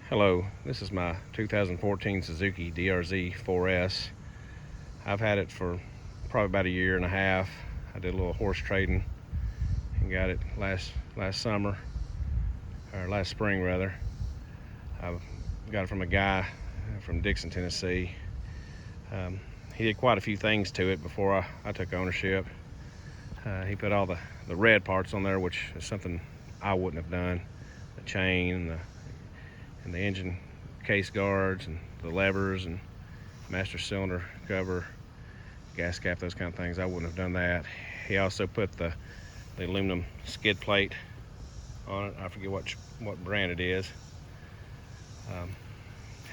Hello, this is my 2014 Suzuki DRZ 4S. I've had it for probably about a year and a half. I did a little horse trading and got it last summer, or last spring rather. I got it from a guy from Dixon, Tennessee. He did quite a few things to it before I took ownership. He put all the red parts on there, which is something I wouldn't have done. The chain and the engine case guards and the levers and master cylinder cover, gas cap, those kind of things. I wouldn't have done that. He also put the aluminum skid plate on it. I forget what brand it is.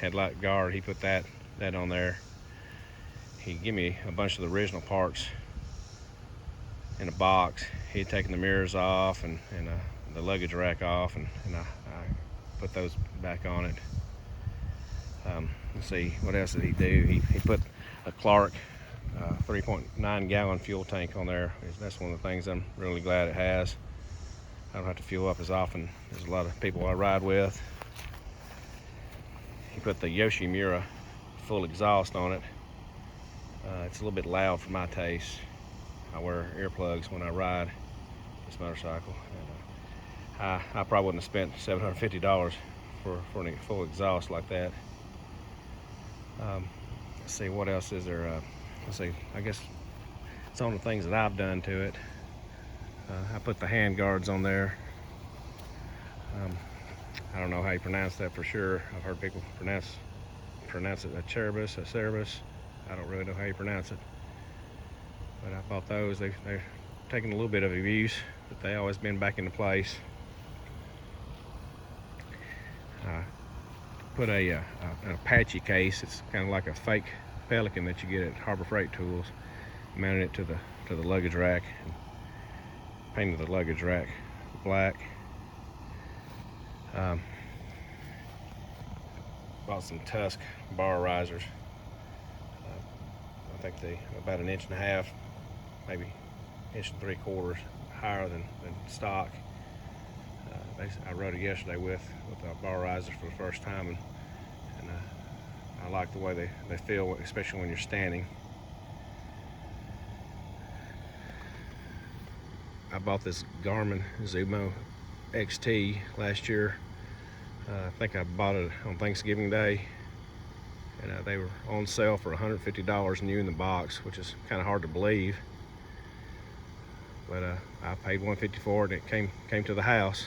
Headlight guard, he put that on there. He gave me a bunch of the original parts in a box. He had taken the mirrors off and the luggage rack off, and I put those back on it. Let's see, what else did he do? He put a Clark 3.9 gallon fuel tank on there. That's one of the things I'm really glad it has. I don't have to fuel up as often as a lot of people I ride with. He put the Yoshimura full exhaust on it. It's a little bit loud for my taste. I wear earplugs when I ride this motorcycle. And, I probably wouldn't have spent $750 for a full exhaust like that. Let's see, what else is there? Let's see, I guess it's on the things that I've done to it. I put the hand guards on there. I don't know how you pronounce that for sure. I've heard people pronounce it a Cerebus, a Cerebus. I don't really know how you pronounce it. But I bought those. They're taking a little bit of abuse, but they always been back into place. Put an Apache case. It's kind of like a fake Pelican that you get at Harbor Freight Tools. Mounted it to the luggage rack and painted the luggage rack black. Bought some Tusk bar risers. I think they about 1.5 inches, maybe 1.75 inches higher than stock. I rode it yesterday with the bar risers for the first time, and I like the way they feel, especially when you're standing. I bought this Garmin Zumo XT last year. I think I bought it on Thanksgiving Day, and they were on sale for $150 new in the box, which is kind of hard to believe. But I paid $150 for it, and it came to the house.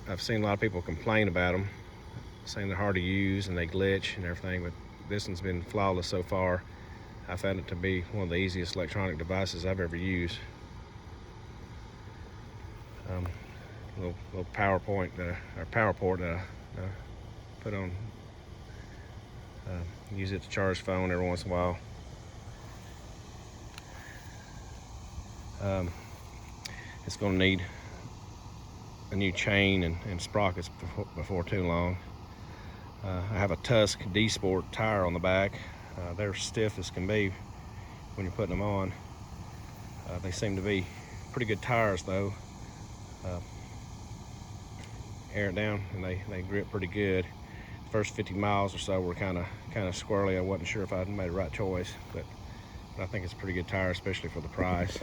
I've seen a lot of people complain about them, saying they're hard to use and they glitch and everything, but this one's been flawless so far. I found it to be one of the easiest electronic devices I've ever used. Little power port that I put on. Use it to charge phone every once in a while. It's going to need a new chain and sprockets before too long. I have a Tusk D-Sport tire on the back. They're stiff as can be when you're putting them on. They seem to be pretty good tires though. Air it down and they grip pretty good. First 50 miles or so were kind of squirrely. I wasn't sure if I'd made the right choice, but I think it's a pretty good tire, especially for the price.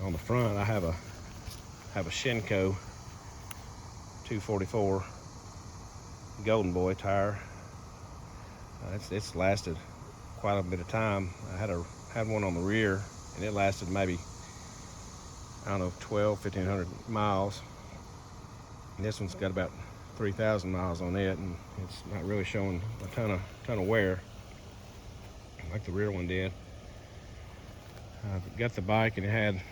On the front, I have a Shinko 244 Golden Boy tire. It's lasted quite a bit of time. I had one on the rear, and it lasted maybe, I don't know, 1,500 miles. And this one's got about 3,000 miles on it, and it's not really showing a ton of wear like the rear one did. I got the bike, and it had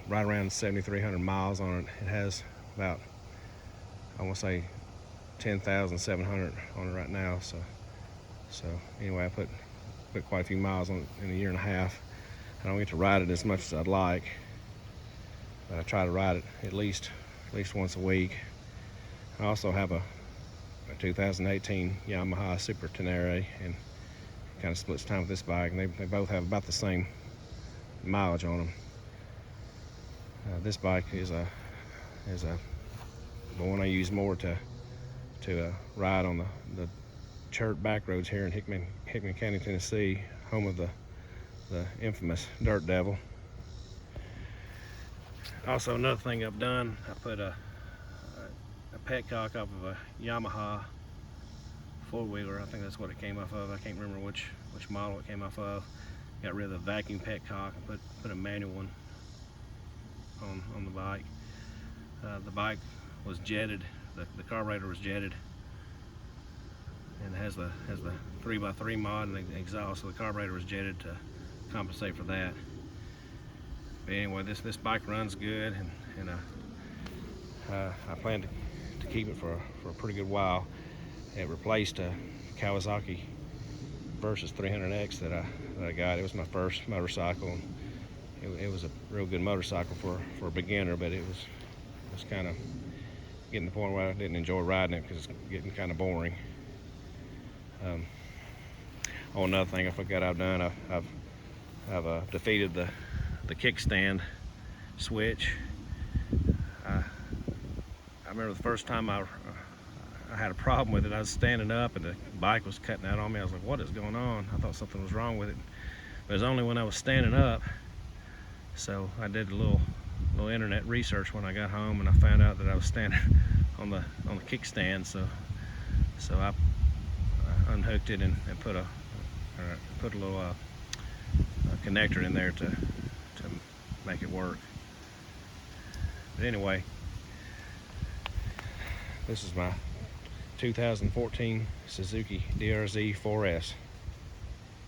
right around 7,300 miles on it. It has about, I want to say, 10,700 on it right now. So anyway, I put quite a few miles on it in a year and a half. I don't get to ride it as much as I'd like, but I try to ride it at least once a week. I also have a 2018 Yamaha Super Tenere, and kind of splits time with this bike, and they both have about the same mileage on them. This bike is a but one I use more to ride on the chert back roads here in Hickman County, Tennessee, home of the infamous Dirt Devil. Also, another thing I've done, I put a petcock off of a Yamaha four-wheeler. I think that's what it came off of. I can't remember which model it came off of. Got rid of the vacuum petcock and put a manual one on the bike. The bike was jetted. The carburetor was jetted, and it has the 3x3 mod and the exhaust, so the carburetor was jetted to compensate for that. But anyway, this bike runs good, and I plan to keep it for a pretty good while. It replaced a Kawasaki Versus 300X that I got. It was my first motorcycle. It was a real good motorcycle for a beginner, but it was kind of getting to the point where I didn't enjoy riding it because it's getting kind of boring. Oh, another thing I forgot I've done, I've defeated the kickstand switch. I remember the first time I had a problem with it. I was standing up and the bike was cutting out on me. I was like, what is going on? I thought something was wrong with it. But it was only when I was standing up. So I did a little internet research when I got home, and I found out that I was standing on the kickstand. So I unhooked it and put a little connector in there to make it work. But anyway, this is my 2014 Suzuki DRZ 4S.